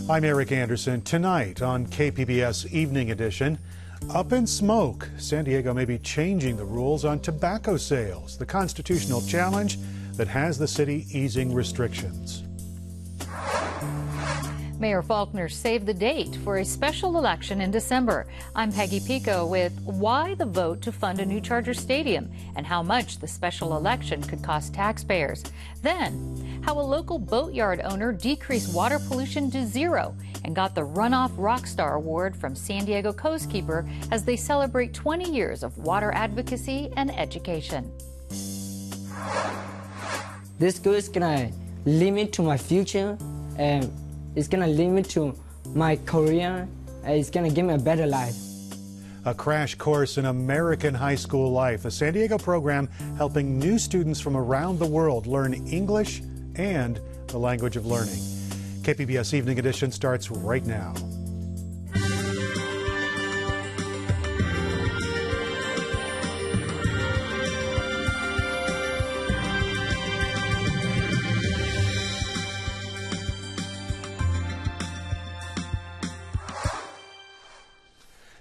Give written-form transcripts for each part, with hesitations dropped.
I'm Eric Anderson. Tonight on KPBS Evening Edition, up in smoke, San Diego may be changing the rules on tobacco sales, the constitutional challenge that has the city easing restrictions. Mayor Faulkner saved the date for a special election in December. I'm Peggy Pico with why the vote to fund a new Charger Stadium and how much the special election could cost taxpayers. Then, how a local boatyard owner decreased water pollution to zero and got the Runoff Rockstar Award from San Diego Coastkeeper as they celebrate 20 years of water advocacy and education. This school is gonna lead me to my future, and it's gonna lead me to my career. It's gonna give me a better life. A crash course in American high school life, a San Diego program helping new students from around the world learn English and the language of learning. KPBS Evening Edition starts right now.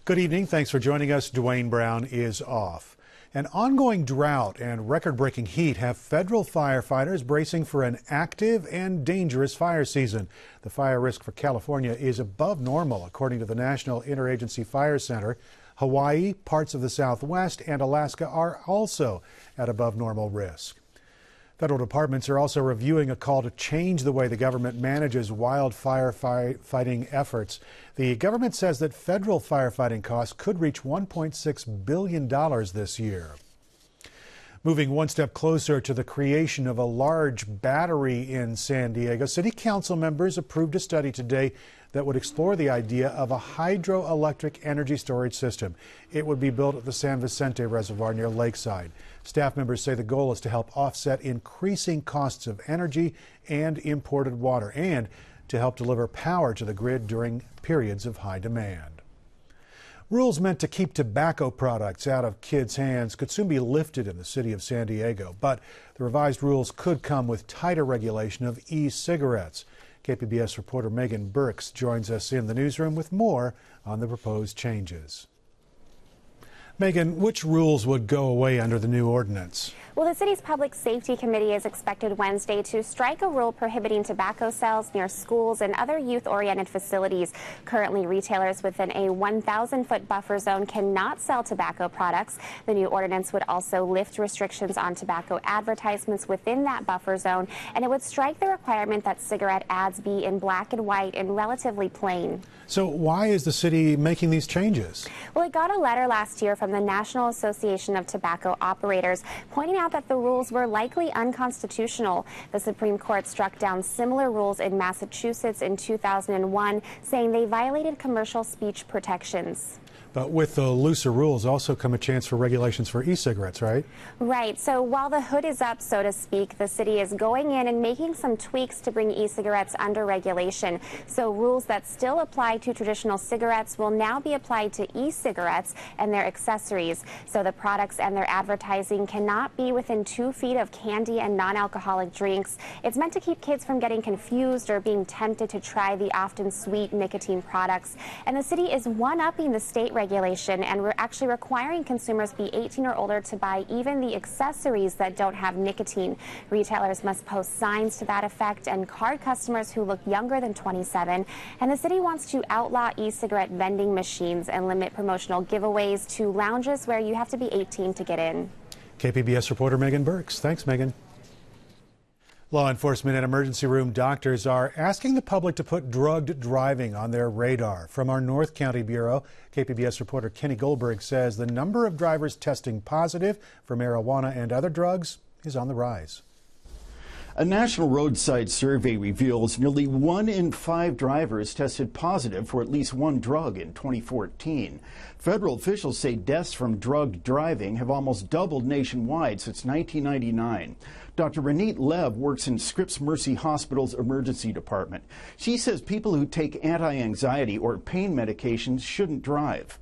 Good evening. Thanks for joining us. Dwayne Brown is off. An ongoing drought and record-breaking heat have federal firefighters bracing for an active and dangerous fire season. The fire risk for California is above normal, according to the National Interagency Fire Center. Hawaii, parts of the Southwest, and Alaska are also at above normal risk. Federal departments are also reviewing a call to change the way the government manages wildfire fighting efforts. The government says that federal firefighting costs could reach $1.6 billion this year. Moving one step closer to the creation of a large battery in San Diego, City Council members approved a study today that would explore the idea of a hydroelectric energy storage system. It would be built at the San Vicente Reservoir near Lakeside. Staff members say the goal is to help offset increasing costs of energy and imported water and to help deliver power to the grid during periods of high demand. Rules meant to keep tobacco products out of kids' hands could soon be lifted in the city of San Diego, but the revised rules could come with tighter regulation of e-cigarettes. KPBS reporter Megan Burks joins us in the newsroom with more on the proposed changes. Megan, which rules would go away under the new ordinance? Well, the city's Public Safety Committee is expected Wednesday to strike a rule prohibiting tobacco sales near schools and other youth-oriented facilities. Currently, retailers within a 1,000-foot buffer zone cannot sell tobacco products. The new ordinance would also lift restrictions on tobacco advertisements within that buffer zone, and it would strike the requirement that cigarette ads be in black and white and relatively plain. So why is the city making these changes? Well, it got a letter last year from the National Association of Tobacco Operators pointing out that the rules were likely unconstitutional. The Supreme Court struck down similar rules in Massachusetts in 2001, saying they violated commercial speech protections. But with the looser rules also come a chance for regulations for e-cigarettes, right? Right. So while the hood is up, so to speak, the city is going in and making some tweaks to bring e-cigarettes under regulation. So rules that still apply to traditional cigarettes will now be applied to e-cigarettes and their accessories. So the products and their advertising cannot be within 2 feet of candy and non-alcoholic drinks. It's meant to keep kids from getting confused or being tempted to try the often sweet nicotine products. And the city is one-upping the state regulation, and we're actually requiring consumers be 18 or older to buy even the accessories that don't have nicotine. Retailers must post signs to that effect and card customers who look younger than 27. And the city wants to outlaw e-cigarette vending machines and limit promotional giveaways to lounges where you have to be 18 to get in. KPBS reporter Megan Burks. Thanks, Megan. Law enforcement and emergency room doctors are asking the public to put drugged driving on their radar. From our North County Bureau, KPBS reporter Kenny Goldberg says the number of drivers testing positive for marijuana and other drugs is on the rise. A national roadside survey reveals nearly 1 in 5 drivers tested positive for at least one drug in 2014. Federal officials say deaths from drugged driving have almost doubled nationwide since 1999. Dr. Renate Lev works in Scripps Mercy Hospital's emergency department. She says people who take anti-anxiety or pain medications shouldn't drive.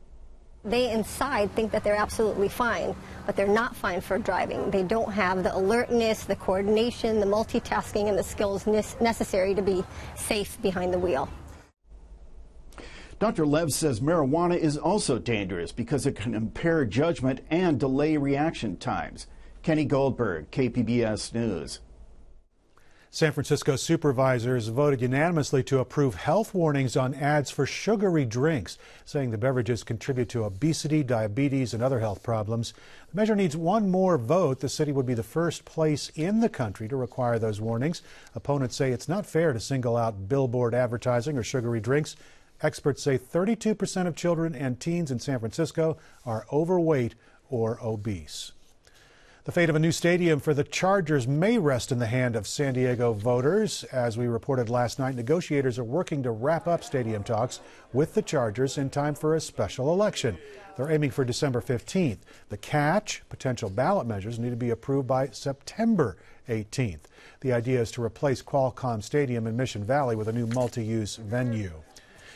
They inside think that they're absolutely fine, but they're not fine for driving. They don't have the alertness, the coordination, the multitasking, and the skills necessary to be safe behind the wheel. Dr. Lev says marijuana is also dangerous because it can impair judgment and delay reaction times. Kenny Goldberg, KPBS News. San Francisco supervisors voted unanimously to approve health warnings on ads for sugary drinks, saying the beverages contribute to obesity, diabetes, and other health problems. The measure needs one more vote. The city would be the first place in the country to require those warnings. Opponents say it's not fair to single out billboard advertising or sugary drinks. Experts say 32% of children and teens in San Francisco are overweight or obese. The fate of a new stadium for the Chargers may rest in the hand of San Diego voters. As we reported last night, negotiators are working to wrap up stadium talks with the Chargers in time for a special election. They're aiming for December 15th. The catch, potential ballot measures need to be approved by September 18th. The idea is to replace Qualcomm Stadium in Mission Valley with a new multi-use venue.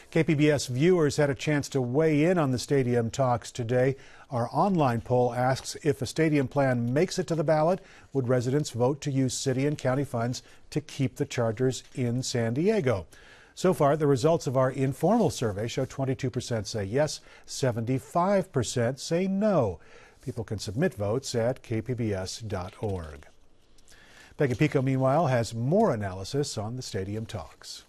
KPBS viewers had a chance to weigh in on the stadium talks today. Our online poll asks if a stadium plan makes it to the ballot, would residents vote to use city and county funds to keep the Chargers in San Diego? So far, the results of our informal survey show 22% say yes, 75% say no. People can submit votes at kpbs.org. Peggy Pico, meanwhile, has more analysis on the stadium talks.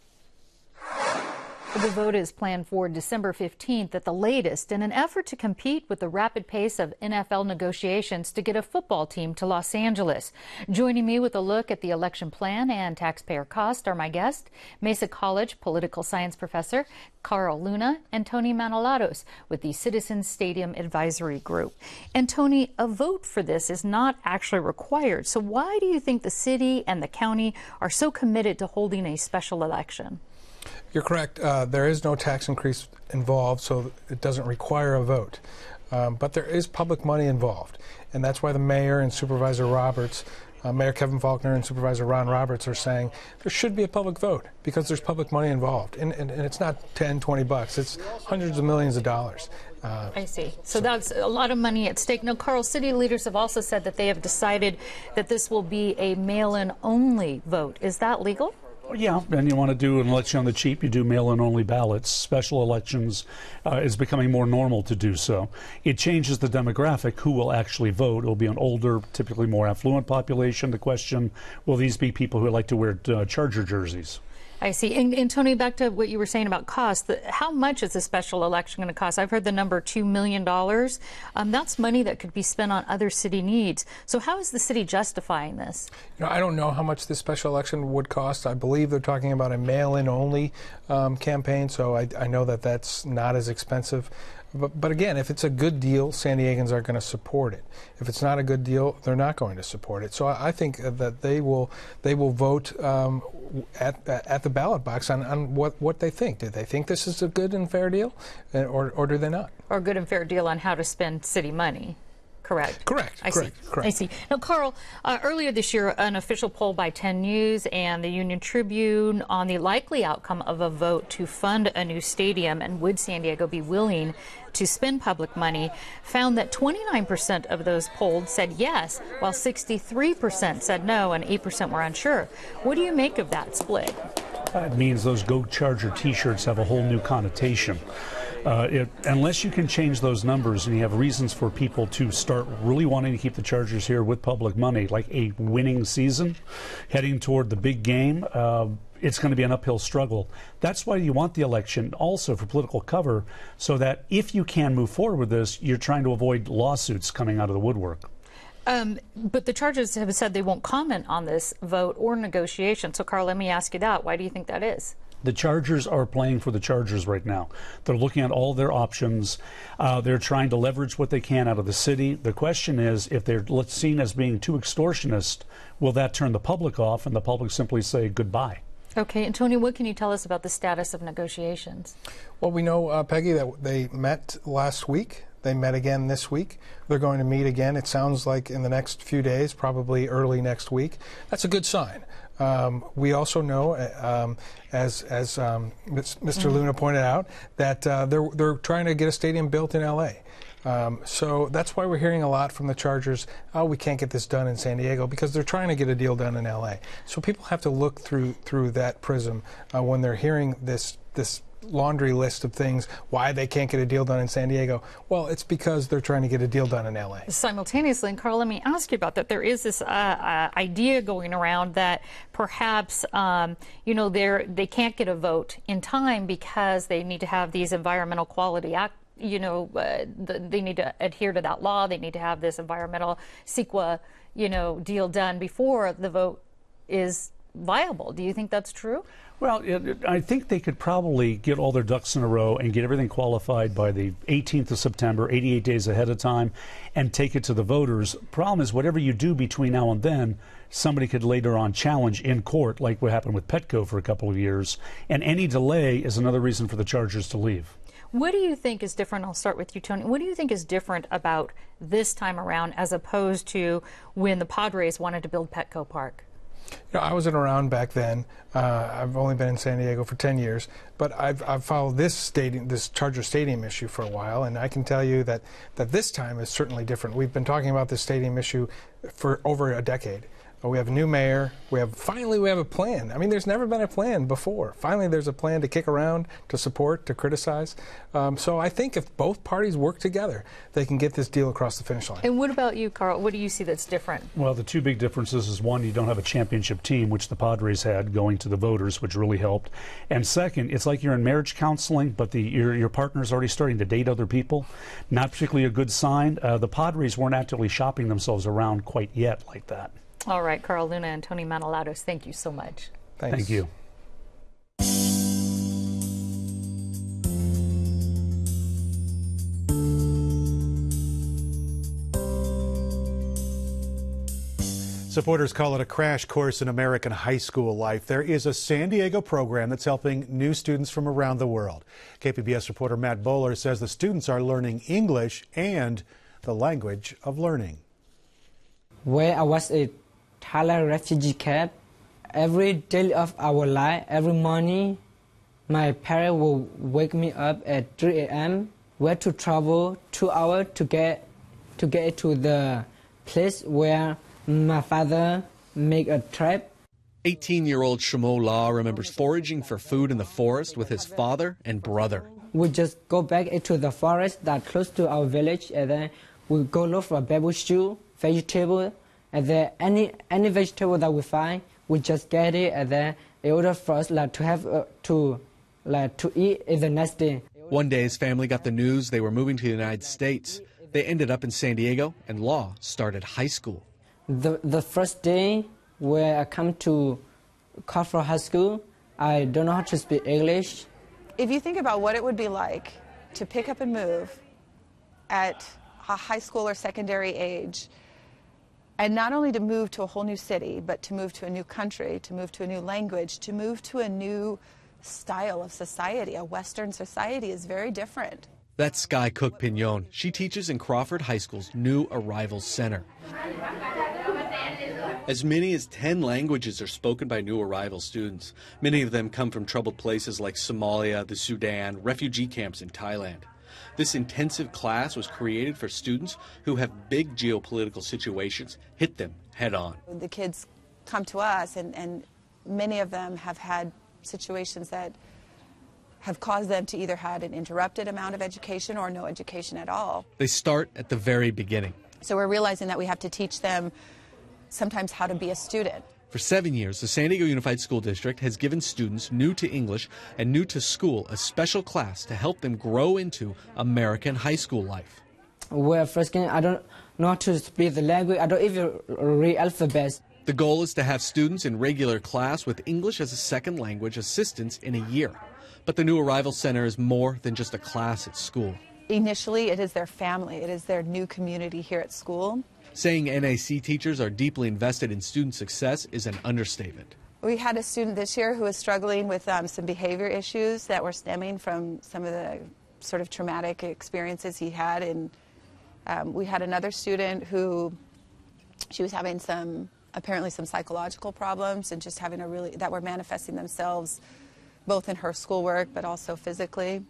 The vote is planned for December 15th at the latest in an effort to compete with the rapid pace of NFL negotiations to get a football team to Los Angeles. Joining me with a look at the election plan and taxpayer cost are my guests, Mesa College political science professor Carl Luna and Tony Manolatos with the Citizens Stadium Advisory Group. And Tony, a vote for this is not actually required. So why do you think the city and the county are so committed to holding a special election? You're correct. There is no tax increase involved, so it doesn't require a vote. But there is public money involved, and that's why the mayor and Supervisor Roberts, Mayor Kevin Faulconer and Supervisor Ron Roberts are saying there should be a public vote because there's public money involved. And it's not 10, 20 bucks. It's hundreds of millions of dollars. I see. So that's a lot of money at stake. Now, Carl, city leaders have also said that they have decided that this will be a mail-in only vote. Is that legal? Yeah, and you want to do an election on the cheap, you do mail-in only ballots. Special elections is becoming more normal to do so. It changes the demographic, who will actually vote. It will be an older, typically more affluent population. The question, will these be people who like to wear Charger jerseys? I see. And Tony, back to what you were saying about cost, how much is a special election going to cost? I've heard the number $2 million. That's money that could be spent on other city needs. So how is the city justifying this? You know, I don't know how much this special election would cost. I believe they're talking about a mail-in only campaign, so I know that that's not as expensive. But again, if it's a good deal, San Diegans are going to support it. If it's not a good deal, they're not going to support it. So I think that they will vote at the ballot box on what they think. Do they think this is a good and fair deal, or do they not? Or a good and fair deal on how to spend city money. Correct. Correct. I see. Now, Carl, earlier this year, an official poll by 10 News and the Union Tribune on the likely outcome of a vote to fund a new stadium and would San Diego be willing to spend public money found that 29% of those polled said yes, while 63% said no and 8% were unsure. What do you make of that split? It means those Go Charger T-shirts have a whole new connotation. Unless you can change those numbers and you have reasons for people to start really wanting to keep the Chargers here with public money, like a winning season, heading toward the big game, it's going to be an uphill struggle. That's why you want the election also for political cover, so that if you can move forward with this, you're trying to avoid lawsuits coming out of the woodwork. But the Chargers have said they won't comment on this vote or negotiation. So, Carl, let me ask you that. Why do you think that is? The Chargers are playing for the Chargers right now. They're looking at all their options. They're trying to leverage what they can out of the city. The question is, if they're seen as being too extortionist, will that turn the public off and the public simply say goodbye? Okay, and Tony, what can you tell us about the status of negotiations? Well, we know, Peggy, that they met last week. They met again this week. They're going to meet again, it sounds like, in the next few days, probably early next week. That's a good sign. We also know, as Mr. Luna pointed out, that they're trying to get a stadium built in L.A. So that's why we're hearing a lot from the Chargers, oh, we can't get this done in San Diego, because they're trying to get a deal done in L.A. So people have to look through that prism when they're hearing this laundry list of things why they can't get a deal done in San Diego. Well, it's because they're trying to get a deal done in LA. Simultaneously, and Carl, let me ask you about that. There is this idea going around that perhaps, they can't get a vote in time because they need to have these environmental quality act. They need to adhere to that law. They need to have this environmental CEQA, deal done before the vote is viable. Do you think that's true? Well, I think they could probably get all their ducks in a row and get everything qualified by the 18th of September, 88 days ahead of time, and take it to the voters. Problem is, whatever you do between now and then, somebody could later on challenge in court, like what happened with Petco for a couple of years. And any delay is another reason for the Chargers to leave. What do you think is different? I'll start with you, Tony. What do you think is different about this time around as opposed to when the Padres wanted to build Petco Park? I wasn't around back then. I've only been in San Diego for 10 years, but I've followed this Charger Stadium issue for a while, and I can tell you that this time is certainly different. We've been talking about this stadium issue for over a decade. We have a new mayor. Finally we have a plan. I mean, there's never been a plan before. Finally, there's a plan to kick around, to support, to criticize. So I think if both parties work together, they can get this deal across the finish line. And what about you, Carl? What do you see that's different? Well, the two big differences is, one, you don't have a championship team, which the Padres had, going to the voters, which really helped. And second, it's like you're in marriage counseling, but your partner's already starting to date other people. Not particularly a good sign. The Padres weren't actively shopping themselves around quite yet like that. All right, Carl Luna and Tony Manolatos, thank you so much. Thanks. Thank you. Supporters call it a crash course in American high school life. There is a San Diego program that's helping new students from around the world. KPBS reporter Matt Bowler says the students are learning English and the language of learning. Where I was a Thailand refugee camp, every day of our life, every morning, my parents will wake me up at 3 a.m. where to travel 2 hours to get to the place where my father make a trip. 18-year-old Shamo La remembers foraging for food in the forest with his father and brother. We just go back into the forest that close to our village, and then we go look for bamboo shoot, vegetable, and then any vegetable that we find, we just get it, and then in order for us to have to eat in the next day. One day his family got the news they were moving to the United States. They ended up in San Diego, and La started high school. The first day where I come to Crawford High School, I don't know how to speak English. If you think about what it would be like to pick up and move at a high school or secondary age, and not only to move to a whole new city, but to move to a new country, to move to a new language, to move to a new style of society. A Western society is very different. That's Sky Cook Pignon. She teaches in Crawford High School's New Arrivals Center. As many as 10 languages are spoken by new arrival students. Many of them come from troubled places like Somalia, the Sudan, refugee camps in Thailand. This intensive class was created for students who have big geopolitical situations hit them head on. The kids come to us, and many of them have had situations that have caused them to either had an interrupted amount of education or no education at all. They start at the very beginning. So we're realizing that we have to teach them sometimes how to be a student. For 7 years, the San Diego Unified School District has given students new to English and new to school a special class to help them grow into American high school life. Well, first thing, I don't know how to speak the language. I don't even read alphabets. The goal is to have students in regular class with English as a second language assistance in a year. But the New Arrival Center is more than just a class at school. Initially, it is their family. It is their new community here at school. Saying NAC teachers are deeply invested in student success is an understatement. We had a student this year who was struggling with some behavior issues that were stemming from some of the sort of traumatic experiences he had. And we had another student who, she was having apparently some psychological problems and just having that were manifesting themselves both in her schoolwork but also physically.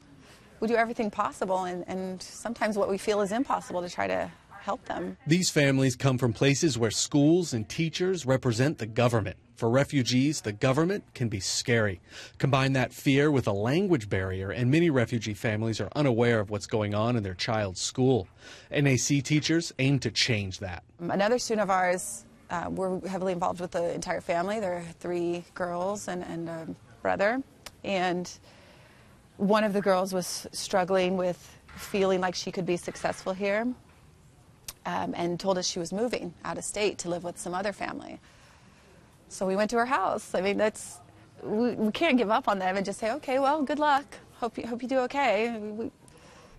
We do everything possible and sometimes what we feel is impossible to try to help them. These families come from places where schools and teachers represent the government. For refugees, the government can be scary. Combine that fear with a language barrier, and many refugee families are unaware of what's going on in their child's school. NAC teachers aim to change that. Another student of ours, we're heavily involved with the entire family. There are 3 girls and a brother. And one of the girls was struggling with feeling like she could be successful here, and told us she was moving out of state to live with some other family. So we went to her house. I mean, we can't give up on them and just say, okay, well, good luck. Hope you do okay.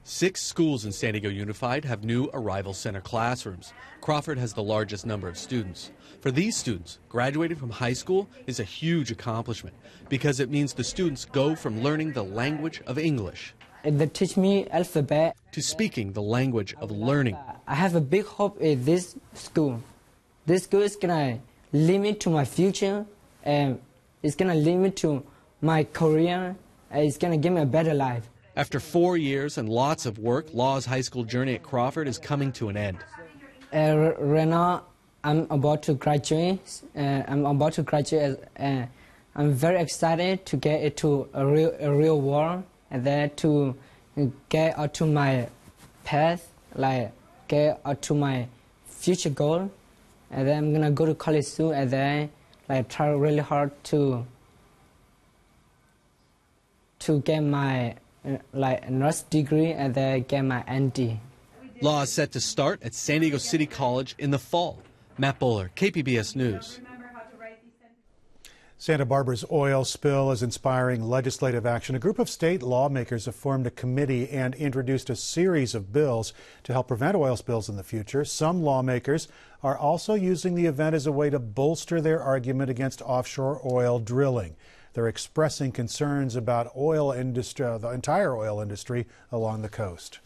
6 schools in San Diego Unified have new Arrival Center classrooms. Crawford has the largest number of students. For these students, graduating from high school is a huge accomplishment because it means the students go from learning the language of English They teach me alphabet to speaking the language of learning. I have a big hope in this school. This school is gonna lead me to my future, and it's gonna lead me to my career, and it's gonna give me a better life. After 4 years and lots of work, Law's high school journey at Crawford is coming to an end. Right now, I'm about to graduate. I'm very excited to get into a real world, and then to get out to my path, like get out to my future goal. And then I'm gonna go to college soon, and then like try really hard to get my nurse degree, and then get my ND. Law is set to start at San Diego City College in the fall. Matt Bowler, KPBS News. Santa Barbara's oil spill is inspiring legislative action. A group of state lawmakers have formed a committee and introduced a series of bills to help prevent oil spills in the future. Some lawmakers are also using the event as a way to bolster their argument against offshore oil drilling. They're expressing concerns about oil industry, the entire oil industry along the coast.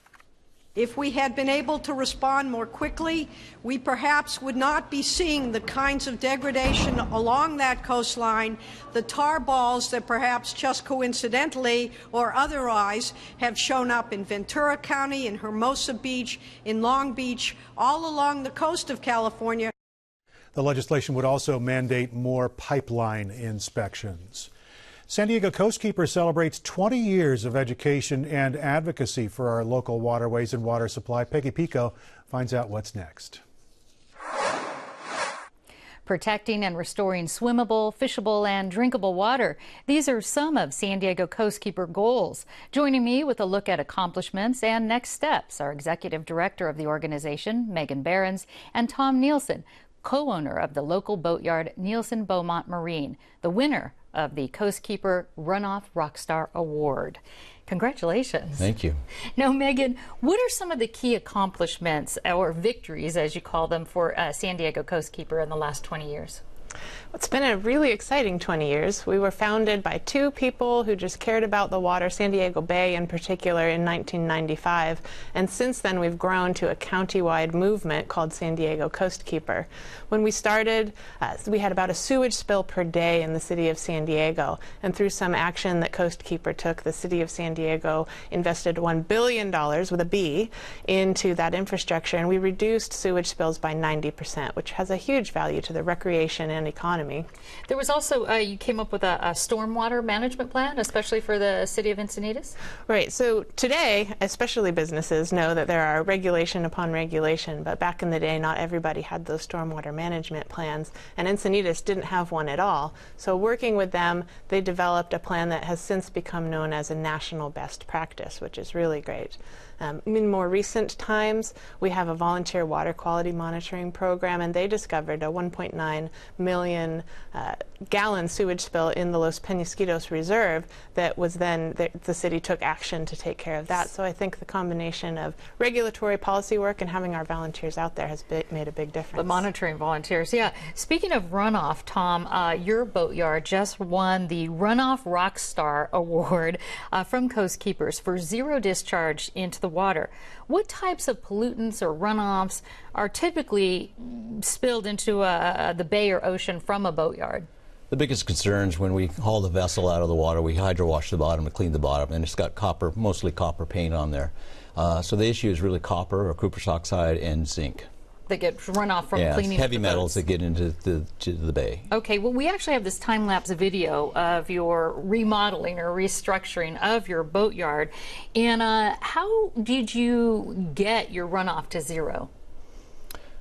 If we had been able to respond more quickly, we perhaps would not be seeing the kinds of degradation along that coastline, the tar balls that perhaps just coincidentally or otherwise have shown up in Ventura County, in Hermosa Beach, in Long Beach, all along the coast of California. The legislation would also mandate more pipeline inspections. San Diego Coastkeeper celebrates 20 years of education and advocacy for our local waterways and water supply. Peggy Pico finds out what's next. Protecting and restoring swimmable, fishable, and drinkable water. These are some of San Diego Coastkeeper goals. Joining me with a look at accomplishments and next steps are Executive Director of the organization, Megan Behrens, and Tom Nielsen, co-owner of the local boatyard Nielsen Beaumont Marine, the winner of the Coastkeeper Runoff Rockstar Award. Congratulations. Thank you. Now, Megan, what are some of the key accomplishments or victories, as you call them, for San Diego Coastkeeper in the last 20 years? It's been a really exciting 20 years. We were founded by 2 people who just cared about the water, San Diego Bay in particular, in 1995. And since then, we've grown to a county-wide movement called San Diego Coastkeeper. When we started, we had about a sewage spill per day in the city of San Diego. And through some action that Coastkeeper took, the city of San Diego invested $1 billion, with a B, into that infrastructure. And we reduced sewage spills by 90%, which has a huge value to the recreation and economy. There was also, you came up with a stormwater management plan, especially for the city of Encinitas? Right. So today, especially businesses know that there are regulation upon regulation, but back in the day, not everybody had those stormwater management plans, and Encinitas didn't have one at all. So working with them, they developed a plan that has since become known as a national best practice, which is really great. In more recent times, we have a volunteer water quality monitoring program, and they discovered a 1.9 million gallon sewage spill in the Los Penasquitos Reserve that was then, the city took action to take care of that. So I think the combination of regulatory policy work and having our volunteers out there has made a big difference. The monitoring volunteers, yeah. Speaking of runoff, Tom, your boatyard just won the Runoff Rockstar Award from Coastkeepers for zero discharge into the water. What types of pollutants or runoffs are typically spilled into the bay or ocean from a boatyard? The biggest concerns when we haul the vessel out of the water, we hydro wash the bottom to clean the bottom, and it's got copper, mostly copper paint on there. So the issue is really copper or cuprous oxide and zinc. that get runoff from cleaning heavy the metals boats. that get into the bay. Okay, well, we actually have this time-lapse video of your remodeling or restructuring of your boatyard. And how did you get your runoff to zero?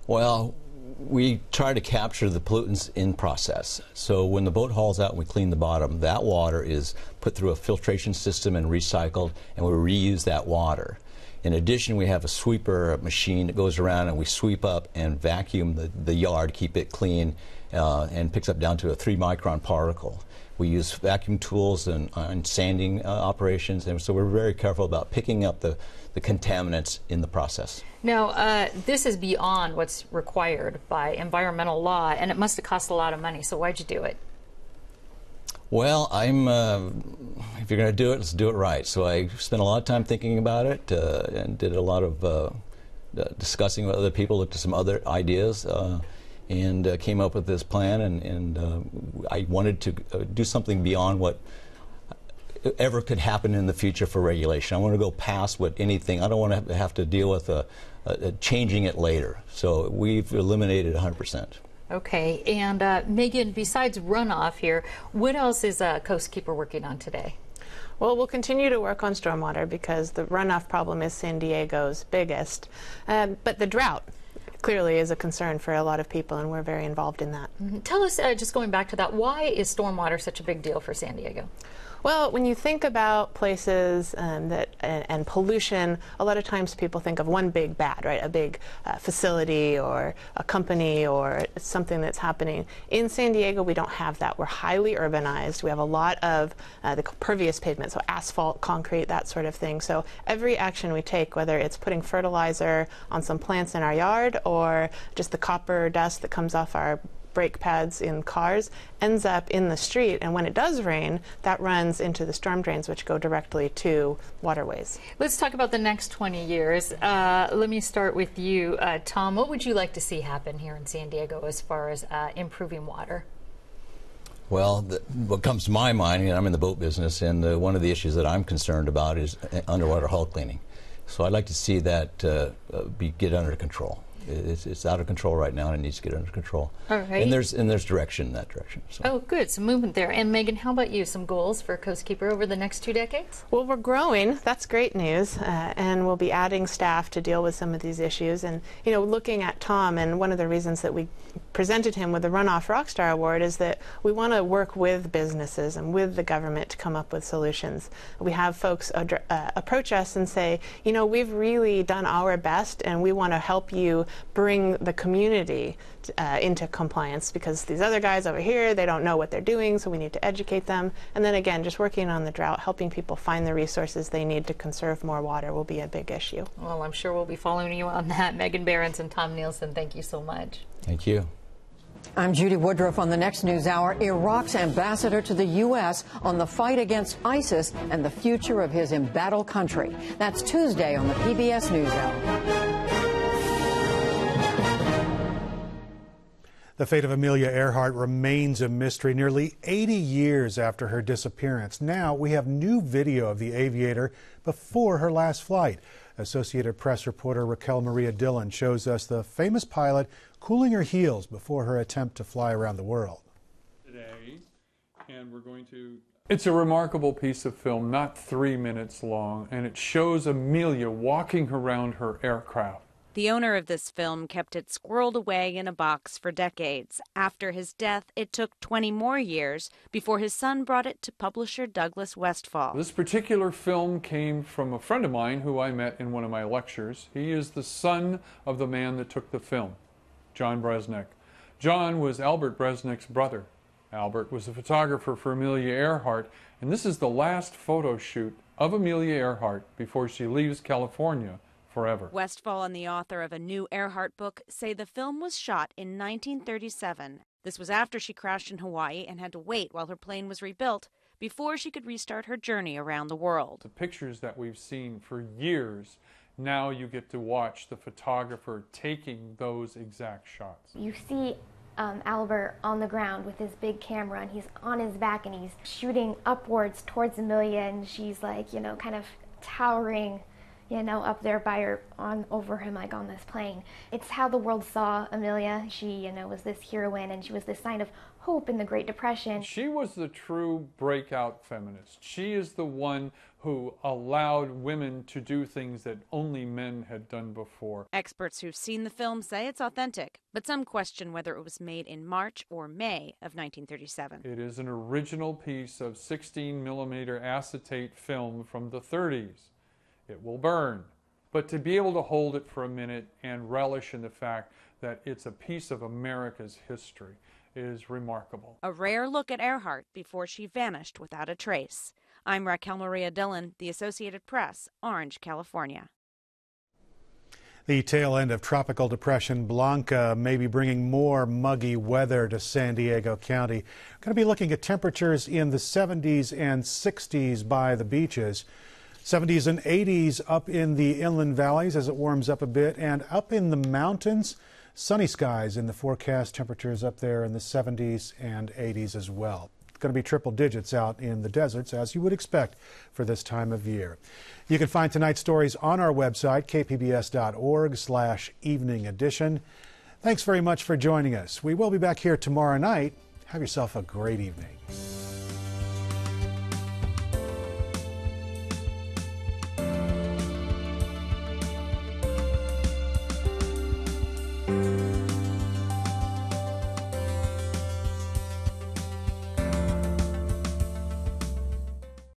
Well, we try to capture the pollutants in process. So when the boat hauls out and we clean the bottom, that water is put through a filtration system and recycled, and we reuse that water. In addition, we have a sweeper machine that goes around and we sweep up and vacuum the yard, keep it clean, and picks up down to a 3-micron particle. We use vacuum tools and sanding operations, and so we're very careful about picking up the contaminants in the process. Now, this is beyond what's required by environmental law, and it must have cost a lot of money. So why'd you do it? Well, if you're going to do it, let's do it right. So I spent a lot of time thinking about it and did a lot of discussing with other people, looked at some other ideas, and came up with this plan. And I wanted to do something beyond what ever could happen in the future for regulation. I want to go past what anything. I don't want to have to deal with changing it later. So we've eliminated 100%. Okay, and Megan, besides runoff here, what else is Coastkeeper working on today? Well, we'll continue to work on stormwater because the runoff problem is San Diego's biggest. But the drought clearly is a concern for a lot of people, and we're very involved in that. Tell us, just going back to that, why is stormwater such a big deal for San Diego? Well, when you think about places and pollution, a lot of times people think of one big bad, right? A big facility or a company or something that's happening. In San Diego, we don't have that. We're highly urbanized. We have a lot of the pervious pavement, so asphalt, concrete, that sort of thing. So every action we take, whether it's putting fertilizer on some plants in our yard or just the copper dust that comes off our brake pads in cars, ends up in the street, and when it does rain, that runs into the storm drains, which go directly to waterways. Let's talk about the next 20 years. Let me start with you, Tom. What would you like to see happen here in San Diego as far as improving water? Well, what comes to my mind, I'm in the boat business, and one of the issues that I'm concerned about is underwater hull cleaning. So I'd like to see that get under control. It's out of control right now, and it needs to get under control. All right. And there's direction in that direction. So. Oh, good. Some movement there. And Megan, how about you? Some goals for Coastkeeper over the next 2 decades? Well, we're growing. That's great news. And we'll be adding staff to deal with some of these issues. And, looking at Tom, and one of the reasons that we presented him with the Runoff Rockstar Award is that we want to work with businesses and with the government to come up with solutions. We have folks approach us and say, we've really done our best, and we want to help you bring the community into compliance because these other guys over here, they don't know what they're doing, so we need to educate them. And then again, just working on the drought, helping people find the resources they need to conserve more water will be a big issue. Well, I'm sure we'll be following you on that. Megan Behrens and Tom Nielsen, thank you so much. Thank you. I'm Judy Woodruff on the next News Hour. Iraq's ambassador to the U.S. on the fight against ISIS and the future of his embattled country. That's Tuesday on the PBS News Hour. The fate of Amelia Earhart remains a mystery nearly 80 years after her disappearance. Now we have new video of the aviator before her last flight. Associated Press reporter Raquel Maria Dillon shows us the famous pilot cooling her heels before her attempt to fly around the world. Today, and we're going to... It's a remarkable piece of film, not 3 minutes long, and it shows Amelia walking around her aircraft. The owner of this film kept it squirreled away in a box for decades. After his death, it took 20 more years before his son brought it to publisher Douglas Westfall. This particular film came from a friend of mine who I met in one of my lectures. He is the son of the man that took the film, John Bresnik. John was Albert Bresnik's brother. Albert was a photographer for Amelia Earhart, and this is the last photo shoot of Amelia Earhart before she leaves California forever. Westfall and the author of a new Earhart book say the film was shot in 1937. This was after she crashed in Hawaii and had to wait while her plane was rebuilt before she could restart her journey around the world. The pictures that we've seen for years, now you get to watch the photographer taking those exact shots. You see Albert on the ground with his big camera, and he's on his back and he's shooting upwards towards Amelia, and she's like, kind of towering, you know, up there by her, over him, like on this plane. It's how the world saw Amelia. She, you know, was this heroine, and she was this sign of hope in the Great Depression. She was the true breakout feminist. She is the one who allowed women to do things that only men had done before. Experts who've seen the film say it's authentic, but some question whether it was made in March or May of 1937. It is an original piece of 16mm acetate film from the 30s. It will burn. But to be able to hold it for a minute and relish in the fact that it's a piece of America's history is remarkable. A rare look at Earhart before she vanished without a trace. I'm Raquel Maria Dillon, The Associated Press, Orange, California. The tail end of Tropical Depression Blanca may be bringing more muggy weather to San Diego County. We're going to be looking at temperatures in the 70s and 60s by the beaches. 70s and 80s up in the inland valleys as it warms up a bit, and up in the mountains, sunny skies in the forecast, temperatures up there in the 70s and 80s as well. It's going to be triple digits out in the deserts, as you would expect for this time of year. You can find tonight's stories on our website, kpbs.org/evening edition. Thanks very much for joining us. We will be back here tomorrow night. Have yourself a great evening.